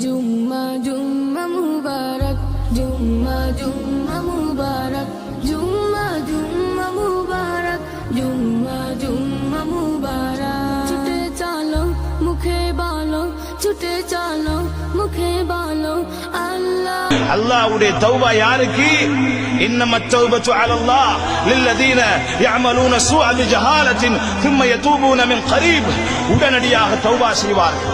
जुम्मा जुम्मा मुबारक जुम्मा जुम्मा मुबारक जुम्मा जुम्मा मुबारक जुम्मा जुम्मा मुबारक छुटे चालो मुखे बालो छुटे चालो मुखे बालो अल्लाह उड़े तौबा यारुकी इन्नमा तौबतु अलल्लाह लिल्लदीन यअमलून सूअ बिजहालतिन थुम्मा यतूबून मिन करीब உடனடியாக தௌபா செய்வார்கள்.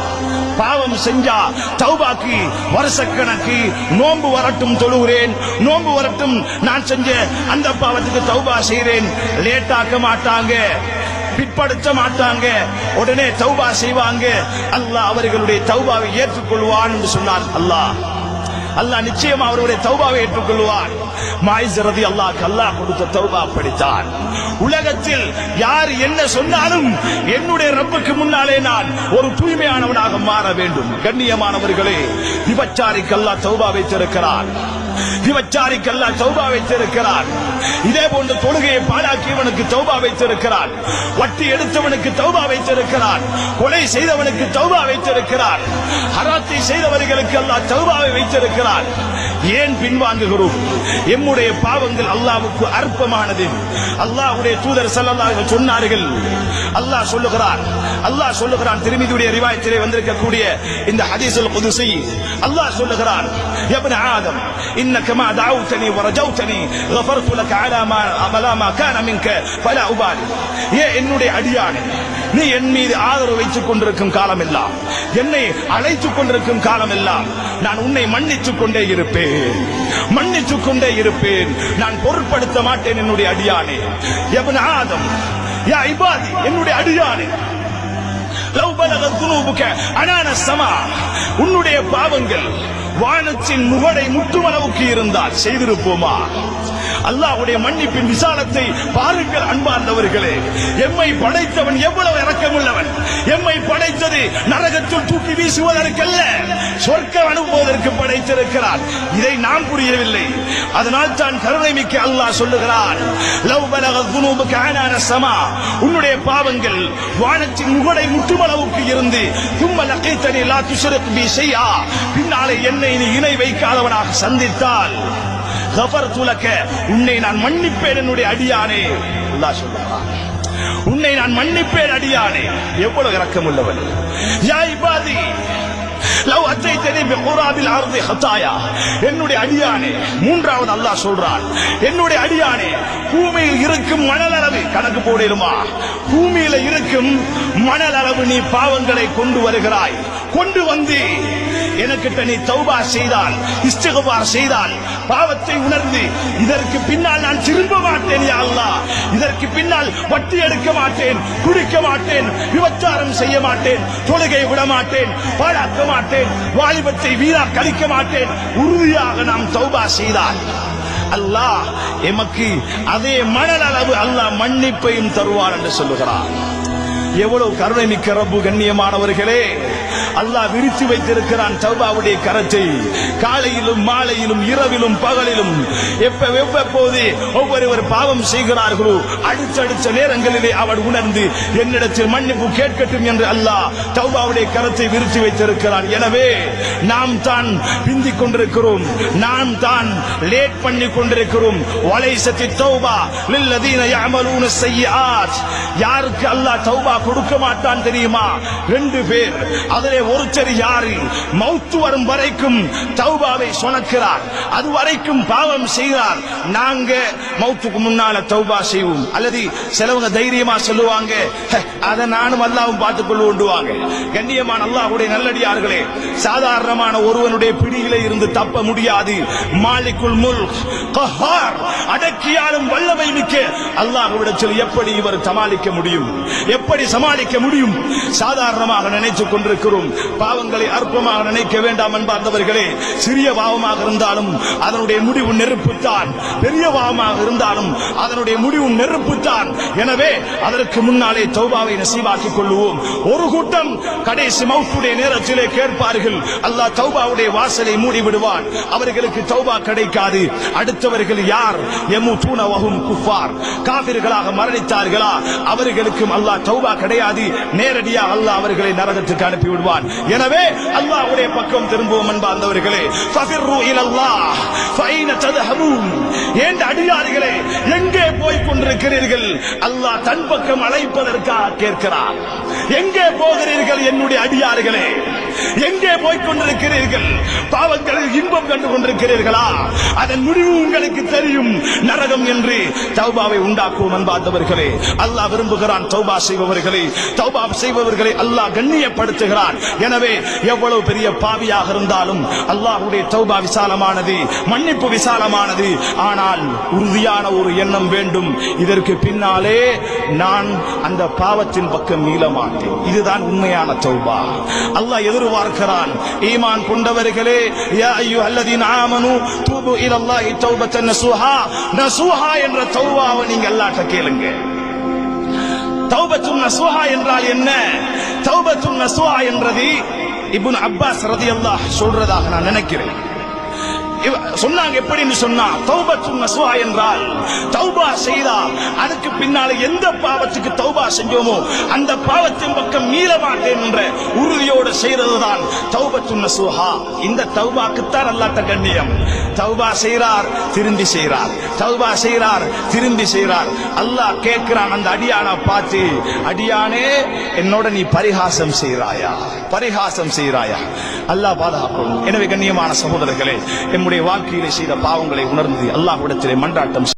பாவம் செஞ்சா தௌபாக்கு வருஷக்கணக்கு நோன்பு வரட்டும் தொழுகிறேன், நோன்பு வரட்டும் நான் செஞ்ச அந்த பாவத்துக்கு தௌபா செய்கிறேன், லேட்டாக்க மாட்டாங்க, பிற்படுத்த மாட்டாங்க, உடனே தௌபா செய்வாங்க. அல்லாஹ் அவர்களுடைய தௌபாவை ஏற்றுக்கொள்வான் என்று சொன்னார். அல்லாஹ் நிச்சயமா அவருடைய தௌபாவை ஏற்றுக்கொள்வார். மாயிஸ் ரலியல்லாஹு அல்லாஹ் கொடுத்த தௌபா அப்படித்தான். உலகத்தில் யார் என்ன சொன்னாலும் என்னுடைய ரப்புக்கு முன்னாலே நான் ஒரு தூய்மையானவனாக மாற வேண்டும். கண்ணியமானவர்களே, விபச்சாரிக்கு அல்லாஹ் தௌபா வைத்திருக்கிறார், விபச்சாரிக்கு அல்லாஹ் தௌபா வைத்திருக்கிறார். இதே போன்ற தொழுகையை பாழாக்கியவனுக்கு தௌபா வைத்திருக்கிறார், வட்டி எடுத்தவனுக்கு தௌபா வைத்திருக்கிறார், கொலை செய்தவனுக்கு தௌபா வைத்திருக்கிறார், ஹராத்தை செய்தவர்களுக்கு அல்லாஹ் தௌபாவை வைத்திருக்கிறார். ஏன் பின்வாங்குகிறோம்? எம்முடைய பாவங்கள் அல்லாஹ்வுக்கு அற்பமானது. அல்லாஹ்வுடைய தூதர் ஸல்லல்லாஹு அலைஹி வஸல்லம் சொன்னார்கள், அல்லாஹ் சொல்லுகிறான் திருமிதியுடைய ரிவாயத்திலே வந்திருக்கக்கூடிய இந்த ஹதீஸுல் குதுஸி, அல்லாஹ் சொல்லுகிறான், யா இப்ன ஆதம் இன்னக மா தஅவுதனி வ ரஜௌதனி கஃபர்து லக அலா மா கான மின்க ஃபலா உபாலி. ஏ என்னுடைய அடியானே, நீ என் மீது ஆதரவு வைத்துக் கொண்டிருக்கும் காலமெல்லாம், என்னை அழைத்துக் கொண்டிருக்கும் காலமெல்லாம் நான் உன்னை மன்னித்துக் கொண்டே இருப்பேன், நான் பொருட்படுத்த மாட்டேன் என்னுடைய அடியானே. இப்ன ஆதம் யா இபாதி, என்னுடைய அடியானே, லவ் பலகத் துனூபுக அனான ஸமா, உன்னுடைய பாவங்கள் வானத்தின் முகடை முட்டுமளவுக்கு இருந்தால் செய்திருப்போமா? அல்லாஹ்வுடைய மன்னிப்பின் விசாலத்தை பாருங்கள் அன்பார்ந்தவர்களே. எம்மை படைத்தவன் எவ்வளவு இரக்கமுள்ளவன். எம்மை படைத்தது நரகத்தில் தூக்கி வீசுவதற்கல்ல, சொர்க்கம் அனுப்புவதற்கு படைத்திருக்கிறார். இதை நாம் புரியவில்லை. அதனால் தான் கருணை மிக்க அல்லாஹ் சொல்லுகிறான், லவ் பலகத் துனூபுக அனான ஸமா, உன்னுடைய பாவங்கள் வானத்தின் முகடை முட்டுமளவுக்கு இருந்து தும்ம லகீதனி லா துஷ்ரிக் பி ஷைஆ, பின்னாலே என்னை நீ இணை வைக்காதவனாக சந்தித்தால் கஃபர்து லக, உன்னை நான் மன்னிப்பேன் என்னுடைய அடியானே. அல்லாஹ் சொல்றான், உன்னை நான் மன்னிப்பேன் அடியானே. எவ்வளவு இரக்கமுள்ளவன். யா இபாதி லவ் அத்தைதனி பிகுராபில் அர்தி ஹதாயா, என்னுடைய அடியானே. மூன்றாவது அல்லாஹ் சொல்றான், என்னுடைய அடியானே, பூமியில் இருக்கும் மணல் அளவு கணக்கு போடுமா? பூமியில இருக்கும் மணல் அளவு நீ பாவங்களை கொண்டு வருகிறாய். கொண்டு வந்து எனக்கிட்ட நீ தௌபா செய்தால், இஸ்திக்பார் செய்தால், பாவத்தை உணர்ந்து இதற்கு பின்னால் நான் திரும்ப மாட்டேன் யா அல்லாஹ், இதற்கு பின்னால் வட்டி எடுக்க மாட்டேன், குடிக்க மாட்டேன், விபச்சாரம் செய்ய மாட்டேன், தொழுகை விட மாட்டேன், பாழாக்க மாட்டேன், வாலிபத்தை வீணா கழிக்க மாட்டேன், உறுதியாக நாம் தௌபா செய்தால் அல்லாஹ் எமக்கு அதே மணல் அளவு அல்லாஹ் மன்னிப்பையும் தருவார் என்று சொல்லுகிறார். எவ்வளவு கருணை மிக்க ரப்பு. கண்ணியமானவர்களே, அல்லாஹ் விரித்து வைத்திருக்கிறான் தௌபாவுடைய கரத்தை. காலையிலும் மாலையிலும் இரவிலும் பகலிலும் எப்போது ஒவ்வொருவர் பாவம் செய்கிறார்களோ அடுத்த நேரங்களிலே அவர் உணர்ந்து என்னிடத்தில் மன்னிப்பு கேட்கட்டும் என்று அல்லாஹ் தௌபாவுடைய கரத்தை விரித்து வைத்திருக்கிறான். எனவே நாம் தான் பிந்திக் கொண்டிருக்கிறோம், நாம் தான் லேட் பண்ணி கொண்டிருக்கிறோம். வலைஸத்தி தௌபா லில்லதீன யஅமலூன ஸய்யிஆத், யாருக்கு அல்லாஹ் தௌபா கொடுக்க மாட்டான் தெரியுமா? 2 பேர். அதிலே ஒருத்தர் யாரு? மௌத்து வரும் வரைக்கும் தௌபாவை சுமக்கிறார், அது வரைக்கும் பாவம் செய்கிறார். நாங்க மௌத்துக்கு முன்னால தௌபா செய்வோம். அல்லது சிலவங்க தைரியமா சொல்லுவாங்க, அதை நானும் அல்லாஹ்வும் பார்த்துக் கொள்ளுவாங்க. கண்ணியமான அல்லாஹ்வுடைய நல்லடியார்களே, சாதாரணமான ஒருவனுடைய பிடியிலே இருந்து தப்ப முடியாது. மாலிகுல் முல்க் கஹார், அடக்கியாலும் வல்லமை மிக்க அல்லாஹ்விடத்தில் எப்படி இவர் சமாளிக்க முடியும்? எப்படி சமாளிக்க முடியும்? சாதாரணமாக நினைத்துக் கொண்டிருக்கிறோம். பாவங்களை அற்பமாக நினைக்க வேண்டாம் என்பார்ந்தவர்களே. சிறிய பாவமாக இருந்தாலும் அதனுடைய முடிவு நெருப்புத்தான், பெரிய பாவமாக இருந்தாலும் அதனுடைய முடிவு நெருப்புத்தான். எனவே அதற்கு முன்னாலே தௌபாவை நசீபாக்கிக் கொள்வோம். ஒரு கூட்டம் கடைசி மௌத்துடைய நேரத்திலே கேட்பார்கள், அல்லாஹ் தௌபாவுடைய வாசலை மூடி விடுவான், அவர்களுக்கு தௌபா கிடைக்காது. அடுத்தவர்கள் யார்? யமூதுன வஹும் குஃபார், காஃபிர்களாக மரணித்தார்களா, அவர்களுக்கும் அல்லாஹ் தௌபா கிடையாது, நேரடியாக அல்லாஹ் அவர்களை நரகத்துக்கு அனுப்பி விடுவான். எனவே அல்லாஹ்வுடைய பக்கம் திரும்புவோம் அன்பார்ந்தவர்களே. ஃபஃபிர்ரு இலல்லாஹ் ஃபைன தذهبون. ஏன் அடியார்களே எங்கே போய் கொண்டிருக்கிறீர்கள்? அல்லாஹ் தன் பக்கம் அழைப்பதற்காக கேட்கிறார். எங்கே போகிறீர்கள் என்னுடைய அடியார்களே? எங்கே போய் கொண்டிருக்கிறீர்கள்? பாவங்களில் இன்பம் கண்டு கொண்டிருக்கிறீர்களா? அதன் முடிவு உங்களுக்கு தெரியும், நரகம் என்று. தௌபாவை உண்டாக்குவோம் அன்பார்ந்தவர்களே. அல்லாஹ் விரும்புகிறான் தௌபா செய்பவர்களை. தௌபா செய்பவர்களை அல்லாஹ் கண்ணியப்படுத்துகிறான். எனவே எவ்வளவு பெரிய பாவியாக இருந்தாலும் அல்லாஹ்வுடைய தௌபா விசாலமானது, மன்னிப்பு விசாலமானது. ஆனால் உறுதியான ஒரு எண்ணம் வேண்டும், இதற்கு பின்னாலே நான் அந்த பாவத்தின் பக்கம் மீள மாட்டேன். இதுதான் உண்மையான தௌபா. அல்லாஹ் எதிர்பார்க்கிறான் ஈமான் கொண்டவர்களே, யா அய்யுஹல்லதீன ஆமனூ தூபு இலல்லாஹி தௌபத்தன் நஸூஹா. நஸூஹா என்ற தௌபாவை நீங்க அல்லாஹ்ட்ட கேளுங்க. தௌபத்துன் நஸூஹா என்றால் என்ன? தௌபத்துன் நஸூஹா என்றது இப்னு அப்பாஸ் ரலியல்லாஹு சொல்றதாக நான் நினைக்கிறேன். சொன்னாங்க எப்படின்னு சொன்னா, தௌபத்துன் நஸூஹா என்றால் தௌபா செய்தால் அதுக்கு பின்னால எந்த பாவத்துக்கு தௌபா செஞ்சோமோ அந்த பாவத்தின் பக்கம் மீள மாட்டேன் என்ற உறுதியோடு செய்யறதுதான் தௌபத்துன் நஸூஹா. இந்த தௌபாக்குத்தான் அல்லாஹ்ட்ட கண்ணியம். தௌபா செய்றார், திரும்பி செய்றார், தௌபா செய்றார், திரும்பி செய்றார். அல்லாஹ் கேட்கிறான் அந்த அடியானை பார்த்து, அடியானே என்னோட நீ பரிகாசம் செய்றாயா? பரிகாசம் செய்றாயா? அல்லாஹ் பாதுகாக்கணும். எனவே கண்ணியமான சகோதரர்களே, நம்முடைய வாழ்க்கையிலே செய்த பாவங்களை உணர்ந்து அல்லாஹ்விடத்திலே மன்றாட்டம்